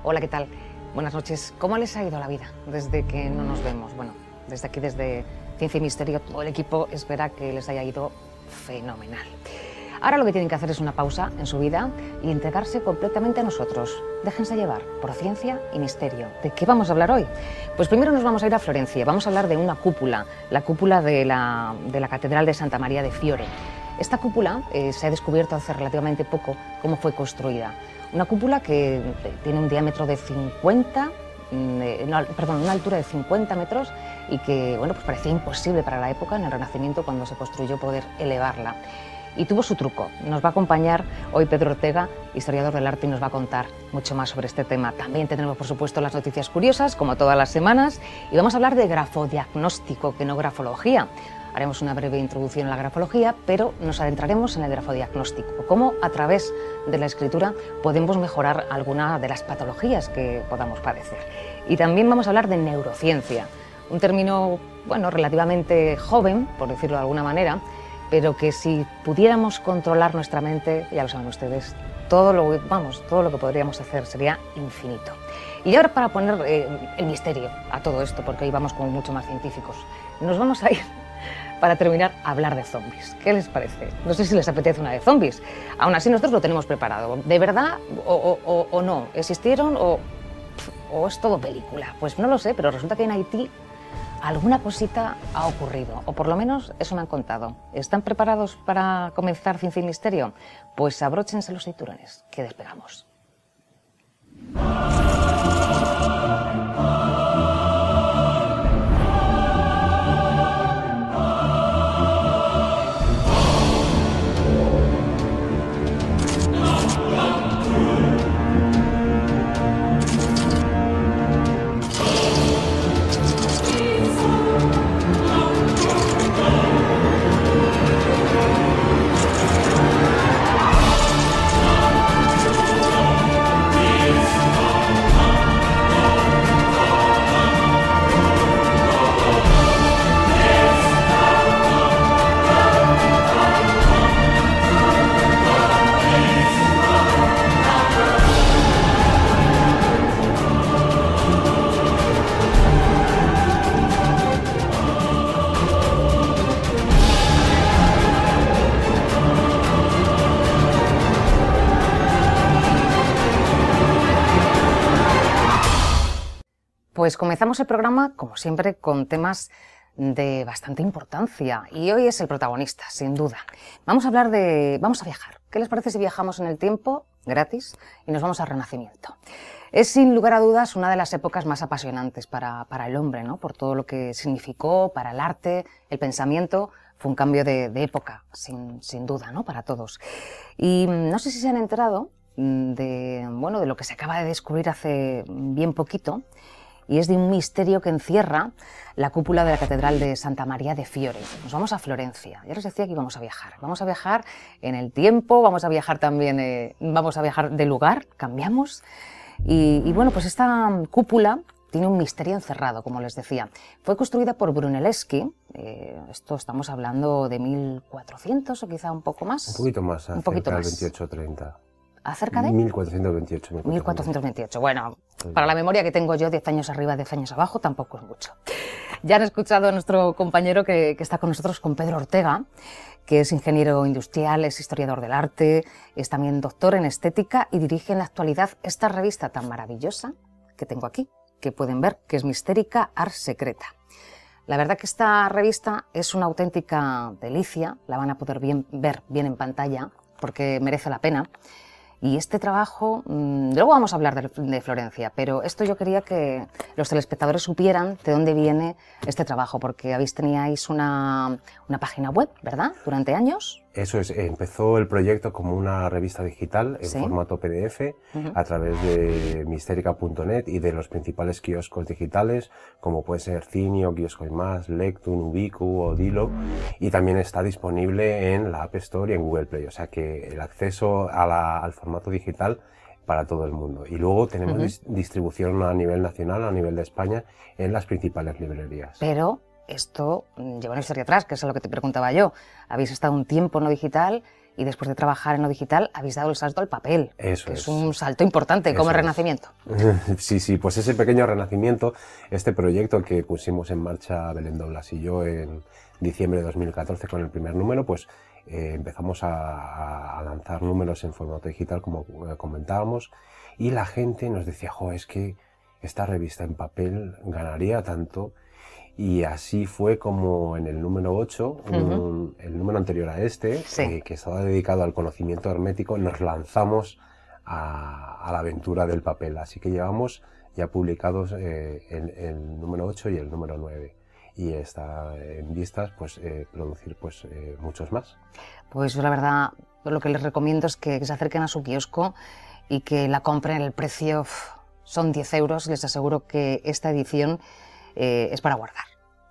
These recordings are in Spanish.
Hola, ¿qué tal? Buenas noches. ¿Cómo les ha ido la vida desde que no nos vemos? Bueno, desde aquí, desde Ciencia y Misterio, todo el equipo espera que les haya ido fenomenal. Ahora lo que tienen que hacer es una pausa en su vida y entregarse completamente a nosotros. Déjense llevar por ciencia y misterio. ¿De qué vamos a hablar hoy? Pues primero nos vamos a ir a Florencia. Vamos a hablar de una cúpula, la cúpula de la Catedral de Santa María de Fiore. Esta cúpula se ha descubierto hace relativamente poco cómo fue construida. Una cúpula que tiene un diámetro de una altura de 50 metros y que, bueno, pues parecía imposible para la época, en el Renacimiento, cuando se construyó, poder elevarla. Y tuvo su truco. Nos va a acompañar hoy Pedro Ortega, historiador del arte, y nos va a contar mucho más sobre este tema. También tendremos, por supuesto, las noticias curiosas, como todas las semanas, y vamos a hablar de grafodiagnóstico, que no grafología. Haremos una breve introducción a la grafología, pero nos adentraremos en el grafodiagnóstico, cómo a través de la escritura podemos mejorar alguna de las patologías que podamos padecer. Y también vamos a hablar de neurociencia, un término, bueno, relativamente joven, por decirlo de alguna manera, pero que si pudiéramos controlar nuestra mente, ya lo saben ustedes, todo lo que podríamos hacer sería infinito. Y ahora, para poner el misterio a todo esto, porque hoy vamos como mucho más científicos, nos vamos a ir, para terminar, a hablar de zombies. ¿Qué les parece? No sé si les apetece una de zombies. Aún así, nosotros lo tenemos preparado. ¿De verdad o no? ¿Existieron o es todo película? Pues no lo sé, pero resulta que en Haití alguna cosita ha ocurrido, o por lo menos eso me han contado. ¿Están preparados para comenzar Ciencia y Misterio? Pues abróchense los cinturones, que despegamos. Pues comenzamos el programa, como siempre, con temas de bastante importancia, y hoy es el protagonista, sin duda. Vamos a viajar. ¿Qué les parece si viajamos en el tiempo, gratis, y nos vamos al Renacimiento? Es, sin lugar a dudas, una de las épocas más apasionantes para el hombre, ¿no? Por todo lo que significó para el arte, el pensamiento. Fue un cambio de época, sin duda, ¿no? Para todos. Y no sé si se han enterado de lo que se acaba de descubrir hace bien poquito, y es de un misterio que encierra la cúpula de la Catedral de Santa María de Fiore. Nos vamos a Florencia. Ya les decía que íbamos a viajar. Vamos a viajar en el tiempo, vamos a viajar también, vamos a viajar de lugar, cambiamos. Y bueno, pues esta cúpula tiene un misterio encerrado, como les decía. Fue construida por Brunelleschi, esto estamos hablando de 1400 o quizá un poco más. Un poquito más, un poquito más. 28-30. ¿Acerca de? 1428. 1428. Bueno, para la memoria que tengo yo, 10 años arriba, 10 años abajo, tampoco es mucho. Ya han escuchado a nuestro compañero que está con nosotros, con Pedro Ortega, que es ingeniero industrial, es historiador del arte, es también doctor en estética y dirige en la actualidad esta revista tan maravillosa que tengo aquí, que pueden ver, que es Mistérica Ars Secreta. La verdad que esta revista es una auténtica delicia, la van a poder ver bien en pantalla, porque merece la pena. Y este trabajo, luego vamos a hablar de Florencia, pero esto yo quería que los telespectadores supieran de dónde viene este trabajo, porque teníais una página web, ¿verdad?, durante años. Eso es, empezó el proyecto como una revista digital en formato PDF a través de Mistérica.net y de los principales kioscos digitales, como puede ser Cinio, Kiosco y Más, Lectun, Ubicu o Dilo, y también está disponible en la App Store y en Google Play, o sea que el acceso al formato digital para todo el mundo. Y luego tenemos distribución a nivel nacional, a nivel de España, en las principales librerías. Pero esto lleva una historia atrás, que es a lo que te preguntaba yo. Habéis estado un tiempo no digital y después de trabajar en lo digital habéis dado el salto al papel. Eso es un salto importante como renacimiento. Sí, pues ese pequeño renacimiento, este proyecto que pusimos en marcha Belén Doblas y yo en diciembre de 2014 con el primer número, pues empezamos a lanzar números en formato digital, como comentábamos, y la gente nos decía, jo, es que esta revista en papel ganaría tanto. Y así fue como en el número 8, el número anterior a este, sí, que estaba dedicado al conocimiento hermético, nos lanzamos a la aventura del papel. Así que llevamos ya publicados el número 8 y el número 9. Y está en vistas pues, producir pues, muchos más. Pues yo la verdad lo que les recomiendo es que se acerquen a su kiosco y que la compren. El precio son 10 euros. Les aseguro que esta edición es para guardar.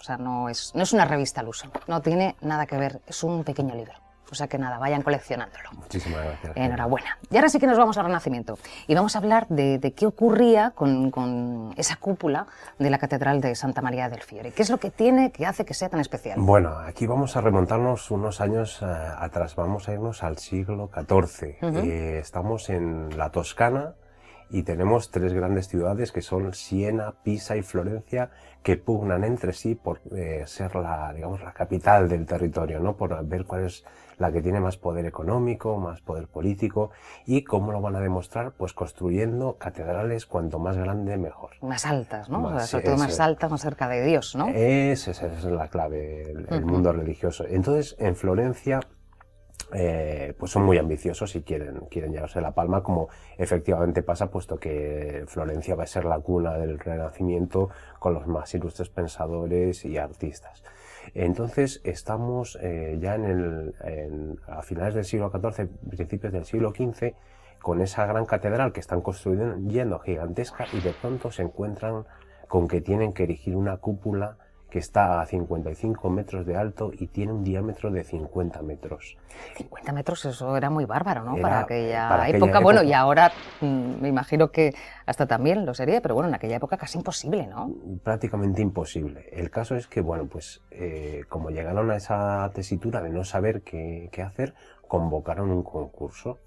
O sea, no es una revista al uso. No tiene nada que ver. Es un pequeño libro. O sea que nada, vayan coleccionándolo. Muchísimas gracias. Enhorabuena. Y ahora sí que nos vamos al Renacimiento. Y vamos a hablar de qué ocurría con esa cúpula de la Catedral de Santa María del Fiore. ¿Qué es lo que tiene que hace que sea tan especial? Bueno, aquí vamos a remontarnos unos años atrás. Vamos a irnos al siglo XIV. Estamos en la Toscana y tenemos tres grandes ciudades que son Siena, Pisa y Florencia, que pugnan entre sí por ser la capital del territorio, ¿no? Por ver cuál es la que tiene más poder económico, más poder político. ¿Y cómo lo van a demostrar? Pues construyendo catedrales cuanto más grande mejor. Más altas, ¿no? Sobre todo más altas, más cerca de Dios, ¿no? Esa es la clave, el mundo religioso. Entonces, en Florencia, pues son muy ambiciosos y quieren llevarse la palma, como efectivamente pasa, puesto que Florencia va a ser la cuna del Renacimiento con los más ilustres pensadores y artistas. Entonces estamos ya a finales del siglo XIV, principios del siglo XV, con esa gran catedral que están construyendo gigantesca, y de pronto se encuentran con que tienen que erigir una cúpula que está a 55 metros de alto y tiene un diámetro de 50 metros. 50 metros, eso era muy bárbaro, ¿no? Para para aquella época. Bueno, y ahora me imagino que hasta también lo sería, pero bueno, en aquella época casi imposible, ¿no? Prácticamente imposible. El caso es que, bueno, pues como llegaron a esa tesitura de no saber qué hacer, convocaron un concurso.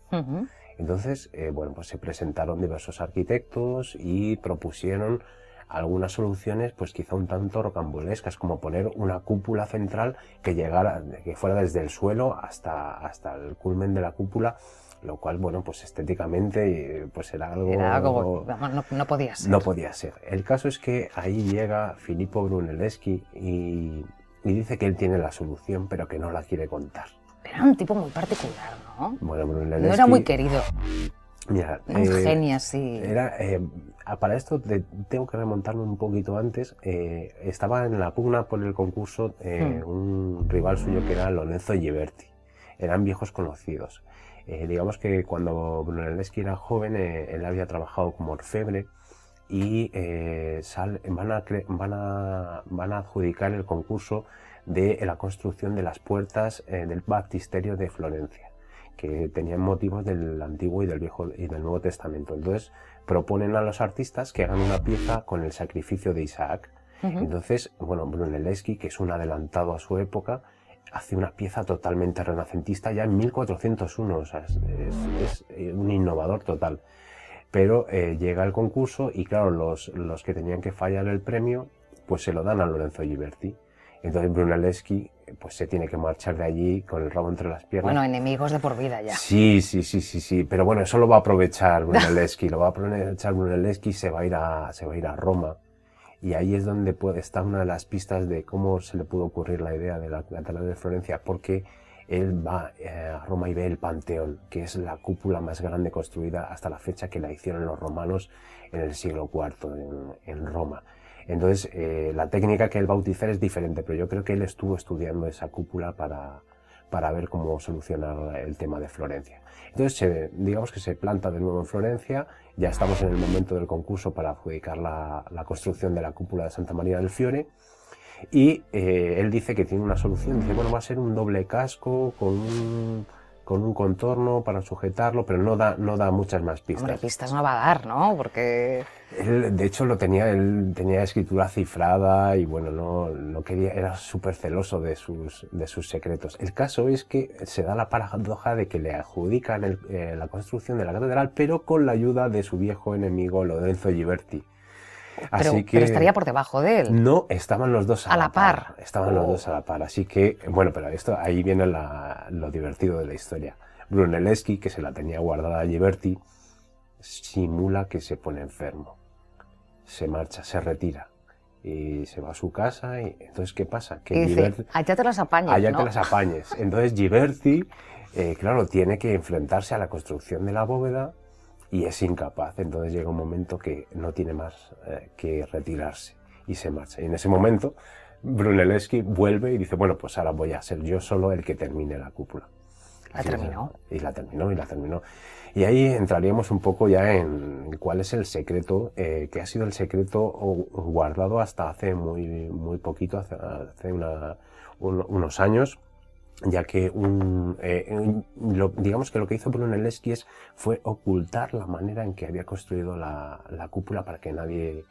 Entonces, bueno, pues se presentaron diversos arquitectos y propusieron algunas soluciones, pues quizá un tanto rocambolescas, como poner una cúpula central que fuera desde el suelo hasta el culmen de la cúpula, lo cual, bueno, pues estéticamente pues era algo no podía ser. No podía ser. El caso es que ahí llega Filippo Brunelleschi y dice que él tiene la solución, pero que no la quiere contar. Pero era un tipo muy particular, ¿no? Bueno, Brunelleschi no era muy querido. Mira, un genio, sí. Para esto tengo que remontarme un poquito antes. Estaba en la pugna por el concurso un rival suyo que era Lorenzo Ghiberti. Eran viejos conocidos. Digamos que cuando Brunelleschi era joven, él había trabajado como orfebre y van a adjudicar el concurso de la construcción de las puertas del baptisterio de Florencia, que tenían motivos del Antiguo y del Nuevo Testamento. Entonces proponen a los artistas que hagan una pieza con el sacrificio de Isaac. Entonces, bueno, Brunelleschi, que es un adelantado a su época, hace una pieza totalmente renacentista ya en 1401, o sea, es un innovador total. Pero llega el concurso y claro, los que tenían que fallar el premio, pues se lo dan a Lorenzo Ghiberti. Entonces Brunelleschi pues se tiene que marchar de allí con el rabo entre las piernas. Bueno, enemigos de por vida ya. Sí. Pero bueno, eso lo va a aprovechar Brunelleschi. Se va a ir a Roma. Y ahí es donde estar una de las pistas de cómo se le pudo ocurrir la idea de la Catedral de Florencia, porque él va a Roma y ve el Panteón, que es la cúpula más grande construida hasta la fecha, que la hicieron los romanos en el siglo IV en Roma. Entonces, la técnica que él va a utilizar es diferente, pero yo creo que él estuvo estudiando esa cúpula para ver cómo solucionar el tema de Florencia. Entonces, digamos que se planta de nuevo en Florencia, ya estamos en el momento del concurso para adjudicar la construcción de la cúpula de Santa María del Fiore, y él dice que tiene una solución. Dice, bueno, va a ser un doble casco con con un contorno para sujetarlo, pero no da muchas más pistas. Hombre, pistas no va a dar, ¿no? Porque... Él, de hecho, él tenía escritura cifrada y bueno, no quería, era súper celoso de sus secretos. El caso es que se da la paradoja de que le adjudican la construcción de la catedral, pero con la ayuda de su viejo enemigo Lorenzo Ghiberti. Pero estaría por debajo de él. No, estaban los dos a la par. Estaban los dos a la par. Así que, bueno, pero ahí viene lo divertido de la historia. Brunelleschi, que se la tenía guardada a Ghiberti, simula que se pone enfermo. Se marcha, se retira y se va a su casa. Y entonces, ¿qué pasa? Que y dice, allá te las apañes, allá te las apañes. Entonces Ghiberti, claro, tiene que enfrentarse a la construcción de la bóveda y es incapaz. Entonces llega un momento que no tiene más que retirarse y se marcha. Y en ese momento Brunelleschi vuelve y dice, bueno, pues ahora voy a ser yo solo el que termine la cúpula. La terminó. Y la terminó. Y ahí entraríamos un poco ya en cuál es el secreto, que ha sido el secreto guardado hasta hace muy poquito, hace unos años, ya que digamos que lo que hizo Brunelleschi fue ocultar la manera en que había construido la cúpula para que nadie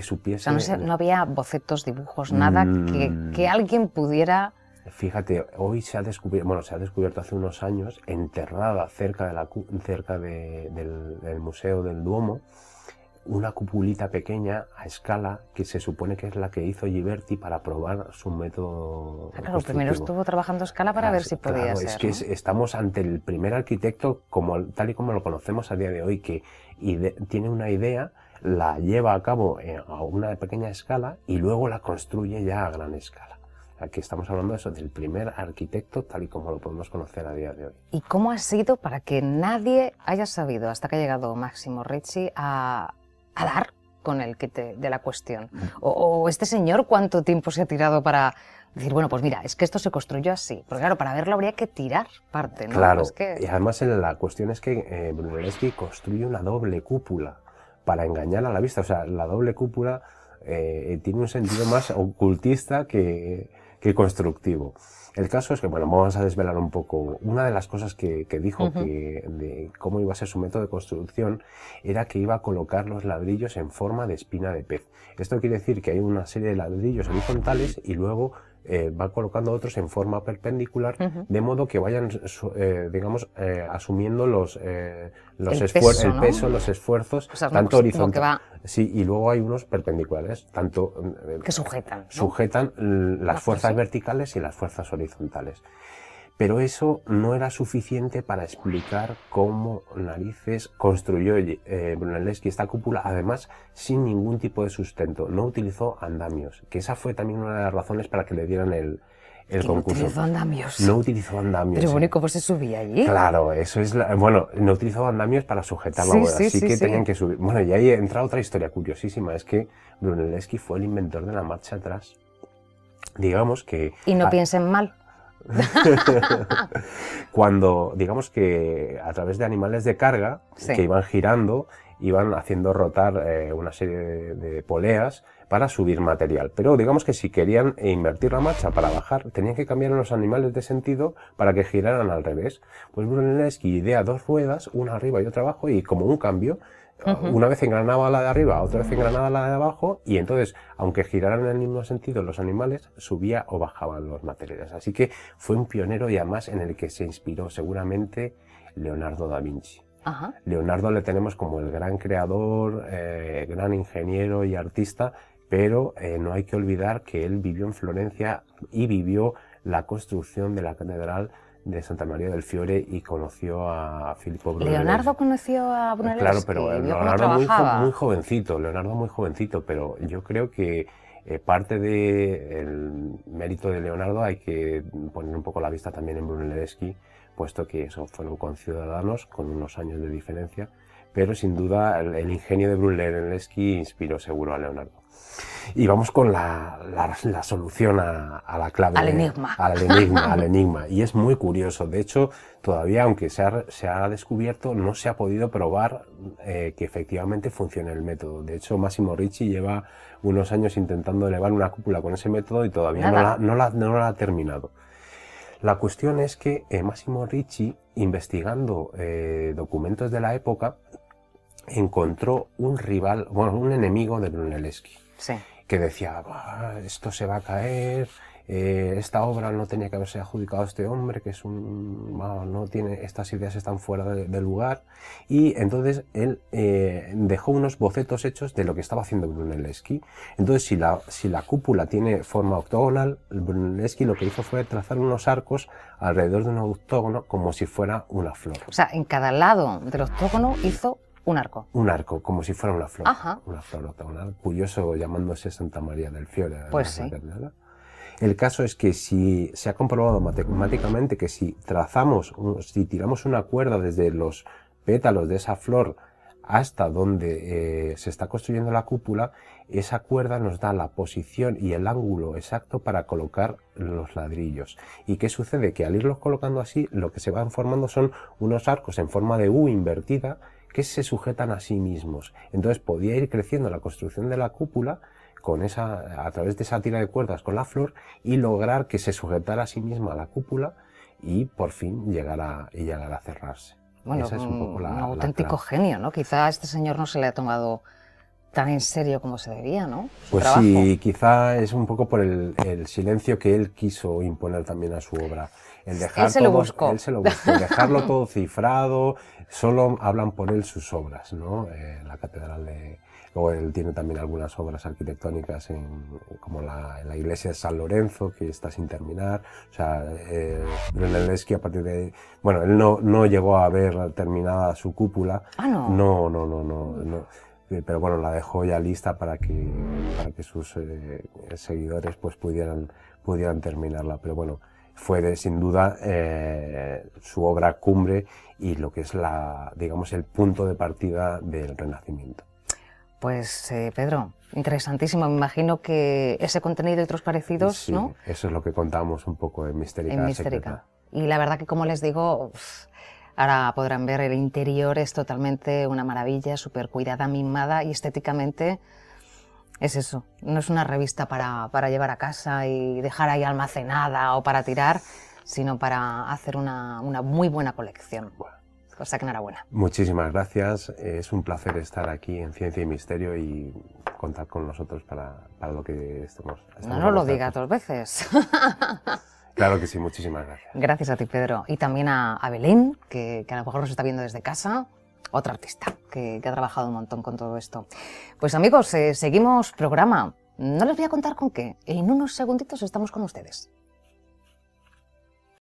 supiese. O sea, no había bocetos, dibujos, nada que alguien pudiera... Fíjate, hoy se ha descubierto hace unos años, enterrada cerca del Museo del Duomo, una cupulita pequeña a escala que se supone que es la que hizo Ghiberti para probar su método. Claro, primero estuvo trabajando a escala para ver si podía ser. Es que estamos ante el primer arquitecto tal y como lo conocemos a día de hoy, que tiene una idea, la lleva a cabo a una pequeña escala y luego la construye ya a gran escala. Aquí estamos hablando de eso, del primer arquitecto tal y como lo podemos conocer a día de hoy. ¿Y cómo ha sido para que nadie haya sabido, hasta que ha llegado Massimo Ricci, a dar con el quite de la cuestión? O este señor, ¿cuánto tiempo se ha tirado para decir, bueno, pues mira, es que esto se construyó así? Porque claro, para verlo habría que tirar parte, ¿no? Claro, y además la cuestión es que Brunelleschi construye una doble cúpula para engañar a la vista. O sea, la doble cúpula tiene un sentido más ocultista que constructivo. El caso es que, bueno, vamos a desvelar un poco. Una de las cosas que dijo de cómo iba a ser su método de construcción era que iba a colocar los ladrillos en forma de espina de pez. Esto quiere decir que hay una serie de ladrillos horizontales y luego va colocando otros en forma perpendicular, de modo que vayan, digamos, asumiendo el peso, los esfuerzos, o sea, tanto horizontales. Sí, y luego hay unos perpendiculares, tanto que sujetan, ¿no? Sujetan las fuerzas verticales y las fuerzas horizontales. Pero eso no era suficiente para explicar cómo narices construyó Brunelleschi esta cúpula, además sin ningún tipo de sustento. No utilizó andamios, que esa fue también una de las razones para que le dieran el concurso. No utilizó andamios. No utilizó andamios. Pero bueno, ¿y cómo se subía allí? Claro, eso es bueno, no utilizó andamios para sujetar la bóveda, así que tenían que subir. Bueno, y ahí entra otra historia curiosísima, es que Brunelleschi fue el inventor de la marcha atrás. Digamos que... Y no piensen mal. Cuando, digamos que a través de animales de carga que iban girando, iban haciendo rotar una serie de poleas para subir material. Pero digamos que si querían invertir la marcha para bajar, tenían que cambiar los animales de sentido para que giraran al revés. Pues Brunelleschi idea dos ruedas, una arriba y otra abajo, y como un cambio, una vez engranaba la de arriba, otra vez engranaba la de abajo, y entonces, aunque giraran en el mismo sentido los animales, subía o bajaban los materiales. Así que fue un pionero y además en el que se inspiró seguramente Leonardo da Vinci. Leonardo le tenemos como el gran creador, gran ingeniero y artista, pero no hay que olvidar que él vivió en Florencia y vivió la construcción de la catedral de Santa María del Fiore y conoció a Filippo Brunelleschi. ¿Leonardo conoció a Brunelleschi? Claro, pero Leonardo muy jovencito, pero yo creo que parte del mérito de Leonardo hay que poner un poco la vista también en Brunelleschi, puesto que eso fueron conciudadanos con unos años de diferencia, pero sin duda el ingenio de Brunelleschi inspiró seguro a Leonardo. Y vamos con la solución a la clave. Al enigma. Y es muy curioso. De hecho, todavía, aunque se ha descubierto, no se ha podido probar que efectivamente funcione el método. De hecho, Massimo Ricci lleva unos años intentando elevar una cúpula con ese método y todavía no la ha terminado. La cuestión es que Massimo Ricci, investigando documentos de la época, encontró un rival, bueno, un enemigo de Brunelleschi, sí, que decía, esto se va a caer, esta obra no tenía que haberse adjudicado a este hombre, que es no tiene, estas ideas están fuera de lugar. Y entonces él dejó unos bocetos hechos de lo que estaba haciendo Brunelleschi. Entonces, si la cúpula tiene forma octogonal, Brunelleschi lo que hizo fue trazar unos arcos alrededor de un octógono como si fuera una flor. O sea, en cada lado del octógono hizo un arco. Un arco, como si fuera una flor. Ajá. Una flor octogonal. Curioso, llamándose Santa María del Fiore. Pues sí. El caso es que si se ha comprobado matemáticamente que si tiramos una cuerda desde los pétalos de esa flor hasta donde se está construyendo la cúpula, esa cuerda nos da la posición y el ángulo exacto para colocar los ladrillos. ¿Y qué sucede? Que al irlos colocando así, lo que se van formando son unos arcos en forma de U invertida que se sujetan a sí mismos. Entonces podía ir creciendo la construcción de la cúpula a través de esa tira de cuerdas con la flor y lograr que se sujetara a sí misma la cúpula y por fin llegar a cerrarse. Bueno, esa es un poco un auténtico genio, ¿no? Quizá a este señor no se le ha tomado tan en serio como se debía, ¿no? Pues trabajo. Sí, quizá es un poco por el silencio que él quiso imponer también a su obra. Él se lo buscó. Él se lo buscó, dejarlo todo cifrado, solo hablan por él sus obras, ¿no? La catedral de... Luego él tiene también algunas obras arquitectónicas como la iglesia de San Lorenzo, que está sin terminar. O sea, Brunelleschi a partir de... Bueno, él no llegó a ver terminada su cúpula. Ah, ¿no? No. Pero bueno, la dejó ya lista para que sus seguidores pues pudieran terminarla. Pero bueno, fue sin duda su obra cumbre y lo que es digamos, el punto de partida del Renacimiento. Pues Pedro, interesantísimo. Me imagino que ese contenido y otros parecidos, sí, ¿no? Eso es lo que contamos un poco en Mistérica Secreta. Y la verdad que, como les digo, ahora podrán ver, el interior es totalmente una maravilla, súper cuidada, mimada, y estéticamente es eso. No es una revista para llevar a casa y dejar ahí almacenada o para tirar, sino para hacer una muy buena colección. Bueno. O sea que enhorabuena. Muchísimas gracias. Es un placer estar aquí en Ciencia y Misterio y contar con nosotros para lo que estemos No lo digas 2 veces. Claro que sí, muchísimas gracias. Gracias a ti, Pedro. Y también a Belén, que a lo mejor nos está viendo desde casa, otra artista que ha trabajado un montón con todo esto. Pues amigos, seguimos programa. No les voy a contar con qué. En unos segunditos estamos con ustedes.